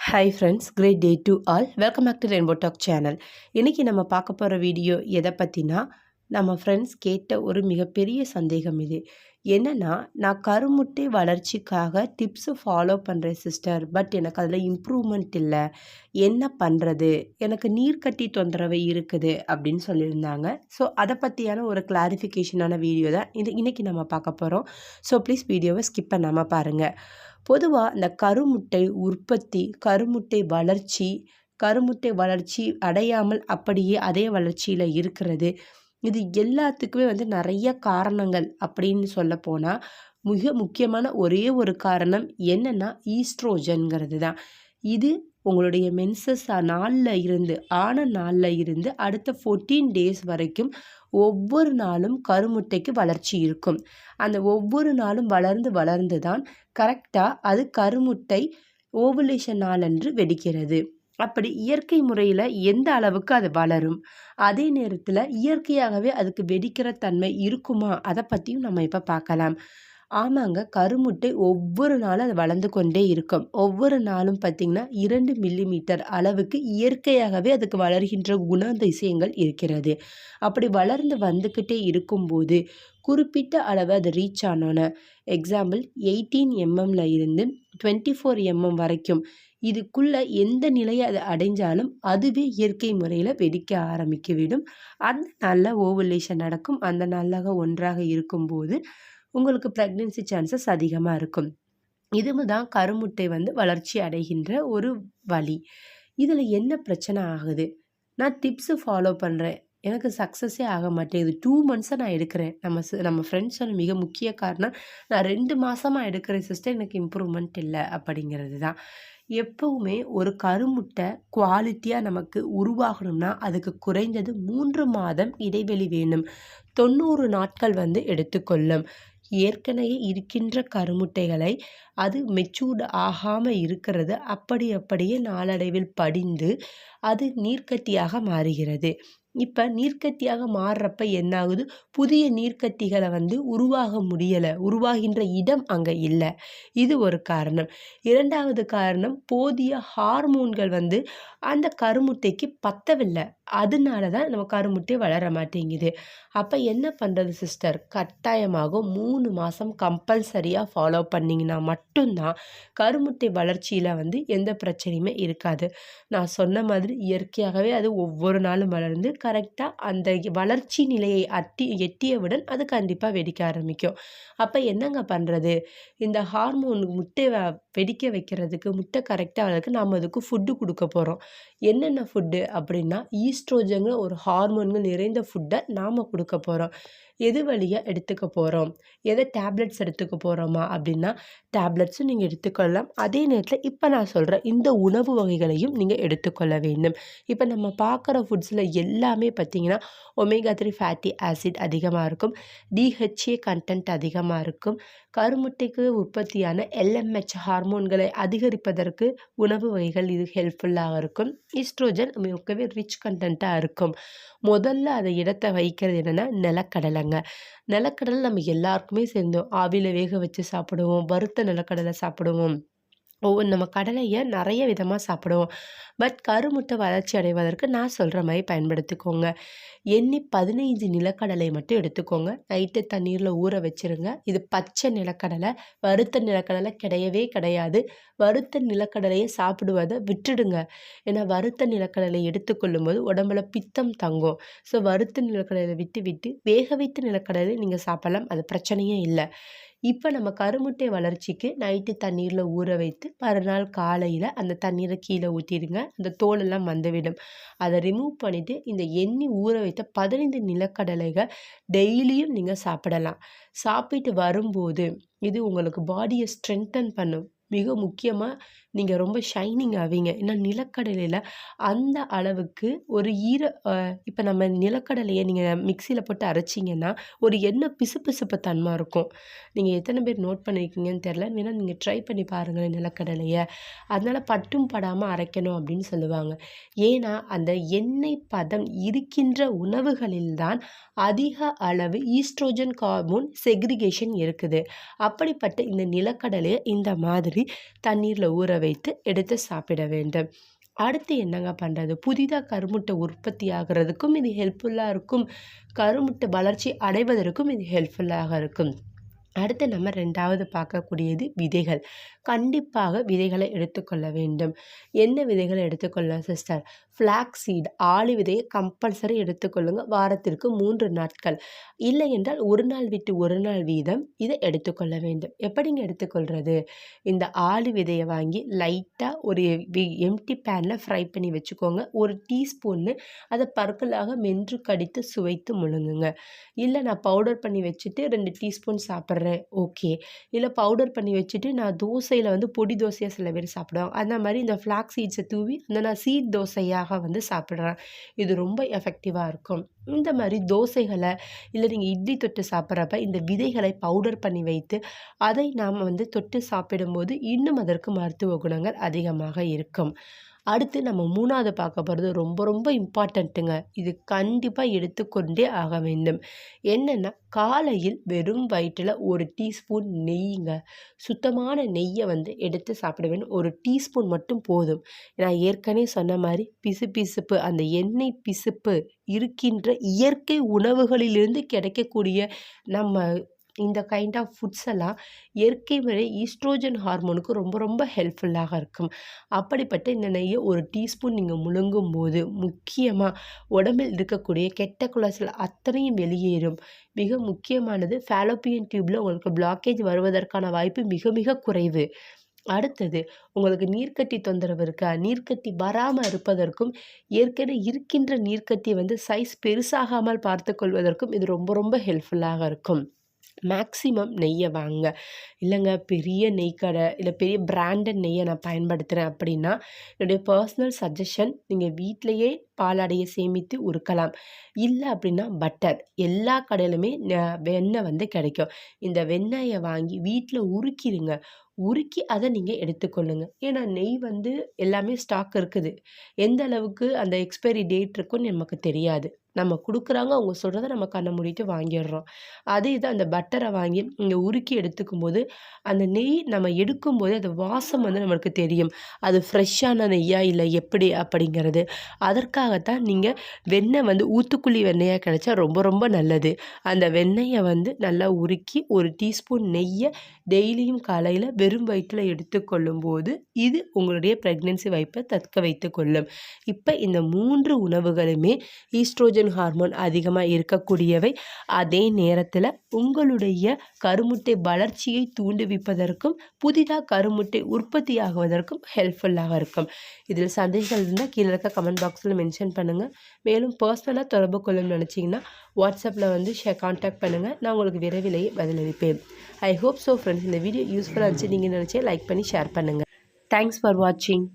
Hi friends, great day to all. Welcome back to rainbow talk channel. இன்றைக்கி நம்ம பார்க்க போகிற வீடியோ எதை பற்றினா, நம்ம ஃப்ரெண்ட்ஸ் கேட்ட ஒரு மிகப்பெரிய சந்தேகம் இது. என்னென்னா, நான் கருமுட்டை வளர்ச்சிக்காக டிப்ஸு ஃபாலோ பண்ணுறேன் சிஸ்டர். பட் எனக்கு அதில் இம்ப்ரூவ்மெண்ட் இல்லை. என்ன பண்ணுறது? எனக்கு நீர்க்கட்டி தொந்தரவு இருக்குது அப்படின்னு சொல்லியிருந்தாங்க. ஸோ அதை பற்றியான ஒரு கிளாரிஃபிகேஷனான வீடியோ தான் இன்றைக்கி நம்ம பார்க்க போகிறோம். ஸோ ப்ளீஸ் வீடியோவை ஸ்கிப் பண்ணாமல் பாருங்கள். பொதுவாக இந்த கருமுட்டை உற்பத்தி, கருமுட்டை வளர்ச்சி அடையாமல் அப்படியே அதே வளர்ச்சியில் இருக்கிறது, இது எல்லாத்துக்குமே நிறைய காரணங்கள் அப்படின்னு சொல்லப்போனால், மிக முக்கியமான ஒரே ஒரு காரணம் என்னென்னா ஈஸ்ட்ரோஜன்கிறது தான். இது உங்களுடைய மென்சஸ் ஆன நாளில் இருந்து அடுத்த 14 டேஸ் வரைக்கும் ஒவ்வொரு நாளும் கருமுட்டைக்கு வளர்ச்சி இருக்கும். அந்த ஒவ்வொரு நாளும் வளர்ந்து தான் கரெக்டாக அது கருமுட்டை ஓவுலேஷன் நாளன்று வெடிக்கிறது. அப்படி இயற்கை முறையில் எந்த அளவுக்கு அது வளரும், அதே நேரத்தில் இயற்கையாகவே அதுக்கு வெடிக்கிற தன்மை இருக்குமா, அதை பற்றியும் நம்ம இப்போ பார்க்கலாம். ஆமாங்க, கருமுட்டை ஒவ்வொரு நாளும் அது வளர்ந்து கொண்டே இருக்கும். ஒவ்வொரு நாளும் பார்த்திங்கன்னா 2 மில்லிமீட்டர் அளவுக்கு இயற்கையாகவே அதுக்கு வளர்கின்ற குணாதிசயங்கள் இருக்கிறது. அப்படி வளர்ந்து வந்துக்கிட்டே இருக்கும்போது குறிப்பிட்ட அளவு அது ரீச் ஆனோன்னு, எக்ஸாம்பிள் 18 எம்எம்ல இருந்து 24 எம்எம் வரைக்கும் இதுக்குள்ளே எந்த நிலையை அது அடைஞ்சாலும் அதுவே இயற்கை முறையில் வெடிக்க ஆரம்பிக்கிவிடும். அந்த நாளில் ஓவுலேஷன் நடக்கும். அந்த நாளாக ஒன்றாக இருக்கும்போது உங்களுக்கு ப்ரெக்னென்சி சான்சஸ் அதிகமாக இருக்கும். இதுதான் கருமுட்டை வளர்ச்சி அடைகின்ற ஒரு வழி. இதில் என்ன பிரச்சனை ஆகுது? நான் டிப்ஸு ஃபாலோ பண்ணுறேன், எனக்கு சக்ஸஸே ஆக மாட்டேங்குது. 2 மந்த்ஸாக நான் எடுக்கிறேன். நம்ம ஃப்ரெண்ட்ஸ் சொன்ன மிக முக்கிய காரணம், நான் 2 மாதமாக எடுக்கிறேன் சிஸ்டர், எனக்கு இம்ப்ரூவ்மெண்ட் இல்லை அப்படிங்கிறது தான். எப்போவுமே ஒரு கருமுட்டை குவாலிட்டியாக நமக்கு உருவாகணும்னா அதுக்கு குறைந்தது 3 மாதம் இடைவெளி வேணும். 90 நாட்கள் எடுத்துக்கொள்ளும். ஏற்கனவே இருக்கின்ற கருமுட்டைகளை அது மெச்சூர்டு ஆகாமல் இருக்கிறது அப்படியே நாளடைவில் படிந்து அது நீர்க்கட்டியாக மாறுகிறது. இப்போ நீர்க்கட்டியாக மாறுறப்ப என்ன ஆகுது? புதிய நீர்க்கட்டிகளை உருவாக முடியலை, உருவாகின்ற இடம் அங்கே இல்லை. இது ஒரு காரணம். 2வது காரணம், போதிய ஹார்மோன்கள் அந்த கருமுட்டைக்கு பத்தவில்லை. அதனால தான் நம்ம கருமுட்டை வளர மாட்டேங்குது. அப்போ என்ன பண்ணுறது சிஸ்டர்? கட்டாயமாக 3 மாதம் கம்பல்சரியாக ஃபாலோ பண்ணிங்கன்னா மட்டும்தான் கருமுட்டை வளர்ச்சியில் எந்த பிரச்சனையுமே இருக்காது. நான் சொன்ன மாதிரி இயற்கையாகவே அது ஒவ்வொரு நாளும் வளர்ந்து கரெக்டாக அந்த வளர்ச்சி நிலையை எட்டியவுடன் அது கண்டிப்பாக வெடிக்க ஆரம்பிக்கும். அப்போ என்னங்க பண்ணுறது? இந்த ஹார்மோன் முட்டை வெடிக்க வைக்கிறதுக்கு, முட்டை கரெக்டாக வளர்க்கு நாம் அதுக்கு ஃபுட்டு கொடுக்க போகிறோம். என்னென்ன ஃபுட்டு அப்படின்னா, ஈஸ்ட்ரோஜன்கிற ஒரு ஹார்மோன்கள் நிறைந்த ஃபுட்டை நாம் கொடுக்க போகிறோம். எது வழியாக எடுத்துக்க போகிறோம்? எதை டேப்லெட்ஸ் எடுத்துக்க போகிறோமா அப்படின்னா, டேப்லெட்ஸும் நீங்கள் எடுத்துக்கொள்ளலாம். அதே நேரத்தில் இப்போ நான் சொல்கிற இந்த உணவு வகைகளையும் நீங்கள் எடுத்துக்கொள்ள வேண்டும். இப்போ நம்ம பார்க்குற ஃபுட்ஸில் எல்லாமே பார்த்திங்கன்னா ஒமேகா 3 ஃபேட்டி ஆசிட் அதிகமாக இருக்கும், டிஹெச்ஏ கண்டென்ட் அதிகமாக இருக்கும். கருமுட்டைக்கு உற்பத்தியான எல்எம்ஹெச் ஹார்மோன்களை அதிகரிப்பதற்கு உணவு வகைகள் இது ஹெல்ப்ஃபுல்லாக இருக்கும். ஈஸ்ட்ரோஜன் மிகவே ரிச் கண்டென்ட்டாக இருக்கும். முதல்ல அதை இடத்தை வைக்கிறது என்னென்னா நிலக்கடலைங்க. நிலக்கடலை நம்ம எல்லாருக்குமே சேர்ந்தோம். ஆவியில் வேக வச்சு சாப்பிடுவோம், வறுத்த நிலக்கடலை சாப்பிடுவோம், நம்ம கடலையை நிறைய விதமாக சாப்பிடுவோம். பட் கருமுட்டை வளர்ச்சி அடைவதற்கு நான் சொல்கிற மாதிரி பயன்படுத்திக்கோங்க. எண்ணி 15 நிலக்கடலை மட்டும் எடுத்துக்கோங்க. நைட்டு தண்ணீரில் ஊற வச்சுருங்க. இது பச்சை நிலக்கடலை, வறுத்த நிலக்கடலை கிடையவே கிடையாது. வறுத்த நிலக்கடலையை சாப்பிடுவதை விட்டுடுங்க. ஏன்னா வறுத்த நிலக்கடலை எடுத்துக்கொள்ளும் போது உடம்புல பித்தம் தங்கும். ஸோ வறுத்த நிலக்கடலை விட்டு வேக வைத்த நிலக்கடலை நீங்கள் சாப்பிடலாம், அது பிரச்சனையே இல்லை. இப்போ நம்ம கருமுட்டை வளர்ச்சிக்கு நைட்டு தண்ணீரில் ஊற வைத்து மறுநாள் காலையில் அந்த தண்ணீரை கீழே ஊற்றிடுங்க. அந்த தோலெல்லாம் வந்துவிடும். அதை ரிமூவ் பண்ணிவிட்டு இந்த எண்ணி ஊற வைத்த 15 நிலக்கடலைகள் டெய்லியும் நீங்கள் சாப்பிடலாம். சாப்பிட்டு வரும்போது இது உங்களுக்கு பாடியை ஸ்ட்ரென்தன் பண்ணும். மிக முக்கியமாக நீங்கள் ரொம்ப ஷைனிங் ஆவீங்க. ஏன்னா நிலக்கடலையில் அந்த அளவுக்கு ஒரு இப்போ நம்ம நிலக்கடலையை நீங்கள் மிக்சியில் போட்டு அரைச்சிங்கன்னா ஒரு எண்ணெய் பிசுபிசுப்பு தன்மை இருக்கும். நீங்கள் எத்தனை பேர் நோட் பண்ணியிருக்கீங்கன்னு தெரில, வேணால் நீங்கள் ட்ரை பண்ணி பாருங்கள் நிலக்கடலையை. அதனால் பட்டும் படாமல் அரைக்கணும் அப்படின்னு சொல்லுவாங்க. ஏன்னா அந்த எண்ணெய் பதம் இருக்கின்ற உணவுகளில்தான் அதிக அளவு ஈஸ்ட்ரோஜன் ஹார்மோன் செக்ரிகேஷன் இருக்குது. அப்படிப்பட்ட இந்த நிலக்கடலையை இந்த மாதிரி மாதிரி தண்ணீரில் ஊற வைத்து எடுத்து சாப்பிட வேண்டும். அடுத்து என்னங்க பண்ணுறது, புதிதாக கருமுட்டை உற்பத்தி ஆகிறதுக்கும் இது ஹெல்ப்ஃபுல்லாக இருக்கும், கருமுட்டை வளர்ச்சி அடைவதற்கும் இது ஹெல்ப்ஃபுல்லாக இருக்கும். அடுத்து நம்ம 2வது பார்க்கக்கூடியது விதைகள். கண்டிப்பாக விதைகளை எடுத்துக்கொள்ள வேண்டும். என்ன விதைகளை எடுத்துக்கொள்ளலாம் சிஸ்டர்? ஃப்ளாக்ஸ் சீட், ஆளி விதையை கம்பல்சரி எடுத்துக்கொள்ளுங்க. வாரத்திற்கு 3 நாட்கள், இல்லை என்றால் 1 நாள் விட்டு 1 நாள் வீதம் இதை எடுத்துக்கொள்ள வேண்டும். எப்படிங்க எடுத்துக்கொள்கிறது? இந்த ஆளி விதையை வாங்கி லைட்டாக ஒரு எம்டி பேனில் ஃப்ரை பண்ணி வச்சுக்கோங்க. 1 டீஸ்பூன்னு அதை பற்களாக மென்று கடித்து சுவைத்து முழுங்குங்க. இல்லை நான் பவுடர் பண்ணி வச்சுட்டு 2 டீஸ்பூன் சாப்பிட்றேன், ஓகே. இல்லை பவுடர் பண்ணி வச்சுட்டு நான் தோசையில் வந்து பொடி தோசையாக சில பேர் சாப்பிடுவாங்க, அந்த மாதிரி இந்த ஃப்ளாக்ஸ் சீட்ஸை தூவி நான் சீட் தோசையாக வந்து சாப்பிட்றேன். இது ரொம்ப எஃபெக்டிவாக இருக்கும். இந்த மாதிரி தோசைகளை இல்லை நீங்கள் இட்லி தொட்டு சாப்பிட்றப்ப இந்த விதைகளை பவுடர் பண்ணி வைத்து அதை நாம் வந்து தொட்டு சாப்பிடும்போது இன்னும் அதற்கு மருத்துவ குணங்கள் அதிகமாக இருக்கும். அடுத்து நம்ம 3வது பார்க்க போகிறது ரொம்ப ரொம்ப இம்பார்ட்டண்ட்டுங்க. இது கண்டிப்பாக எடுத்துக்கொண்டே ஆக வேண்டும். என்னென்னா, காலையில் வெறும் வயிற்றில் 1 டீஸ்பூன் நெய்யுங்க, சுத்தமான நெய்யை வந்து எடுத்து சாப்பிட வேண்டும். 1 டீஸ்பூன் மட்டும் போதும். நான் ஏற்கனவே சொன்ன மாதிரி பிசுபிசுப்பு, அந்த எண்ணெய் பிசுப்பு இருக்கின்ற இயற்கை உணவுகளிலிருந்து கிடைக்கக்கூடிய நம்ம இந்த கைண்ட் ஆஃப் ஃபுட்ஸ் எல்லாம் இயற்கை முறை ஈஸ்ட்ரோஜன் ஹார்மோனுக்கு ரொம்ப ரொம்ப ஹெல்ப்ஃபுல்லாக இருக்கும். அப்படிப்பட்ட இந்த நெய்யை 1 டீஸ்பூன் நீங்கள் முழுங்கும் போது முக்கியமாக உடம்பில் இருக்கக்கூடிய கெட்ட கொலஸ்ட்ரால் அத்தனையும் வெளியேறும். மிக முக்கியமானது, ஃபாலோப்பியன் டியூப்பில் உங்களுக்கு பிளாக்கேஜ் வருவதற்கான வாய்ப்பு மிக மிக குறைவு. அடுத்தது, உங்களுக்கு நீர்க்கட்டி தொந்தரவு இருக்கா? நீர்க்கட்டி வராமல் இருப்பதற்கும், ஏற்கனவே இருக்கின்ற நீர்க்கட்டியை வந்து சைஸ் பெருசாகாமல் பார்த்துக்கொள்வதற்கும் இது ரொம்ப ரொம்ப ஹெல்ப்ஃபுல்லாக இருக்கும். மேக்ஸிமம் நெய்யை வாங்க. இல்லைங்க பெரிய நெய் கடை இல்லை பெரிய பிராண்டட் நெய்யை நான் பயன்படுத்துகிறேன் அப்படின்னா, என்னுடைய பர்சனல் சஜஷன், நீங்கள் வீட்டிலையே பாலாடையை சேமித்து உருக்கலாம். இல்லை அப்படின்னா பட்டர், எல்லா கடையிலுமே வெண்ணெய் வந்து கிடைக்கும். இந்த வெண்ணெயை வாங்கி வீட்டில் உருக்கிடுங்க. உருக்கி அதை நீங்கள் எடுத்துக்கொள்ளுங்க. ஏன்னா நெய் வந்து எல்லாமே ஸ்டாக் இருக்குது. எந்த அளவுக்கு அந்த எக்ஸ்பைரி டேட் இருக்குன்னு நமக்கு தெரியாது. நம்ம கொடுக்குறாங்க, அவங்க சொல்கிறத நம்ம கண்ணை மூடிட்டு வாங்கிடுறோம். அதே இது அந்த பட்டரை வாங்கி இங்கே உருக்கி எடுத்துக்கும்போது அந்த நெய் நம்ம எடுக்கும்போது அது வாசம் வந்து நம்மளுக்கு தெரியும். அது ஃப்ரெஷ்ஷான நெய்யா இல்லை எப்படி அப்படிங்கிறது. அதற்காகத்தான் நீங்கள் வெண்ணெய் வந்து ஊத்துக்குழி வெண்ணெயாக கிடைச்சா ரொம்ப ரொம்ப நல்லது. அந்த வெண்ணெயை வந்து நல்லா உருக்கி 1 டீஸ்பூன் நெய்யை டெய்லியும் காலையில் வெறும் வயிற்றில் எடுத்துக்கொள்ளும் போது இது உங்களுடைய ப்ரெக்னென்சி வாய்ப்பை தக்க வைத்து கொள்ளும். இப்போ இந்த 3 உணவுகளுமே ஈஸ்ட்ரோஜன் ஹார்மோன் அதிகமாக இருக்கக்கூடியவை. அதே நேரத்தில் உங்களுடைய கருமுட்டை வளர்ச்சியை தூண்டுவிப்பதற்கும் புதிதாக கருமுட்டை உற்பத்தி ஆகுவதற்கும் ஹெல்ப்ஃபுல்லாக இருக்கும். இதில் சந்தேகங்கள் இருந்தால் கீழே இருக்க கமெண்ட் பாக்ஸில் மென்ஷன் பண்ணுங்கள். மேலும் பர்சனலாக தொடர்பு கொள்ளணும்னு நினச்சிங்கன்னா வாட்ஸ்அப்பில் வந்து கான்டாக்ட் பண்ணுங்கள். நான் உங்களுக்கு விரைவிலேயே பதிலளிப்பேன். ஐ ஹோப் ஸோ ஃப்ரெண்ட்ஸ், இந்த வீடியோ யூஸ்ஃபுல்லாக இருந்துச்சு நீங்கள் நினச்சே லைக் பண்ணி ஷேர் பண்ணுங்கள். தேங்க்ஸ் ஃபார் வாட்சிங்.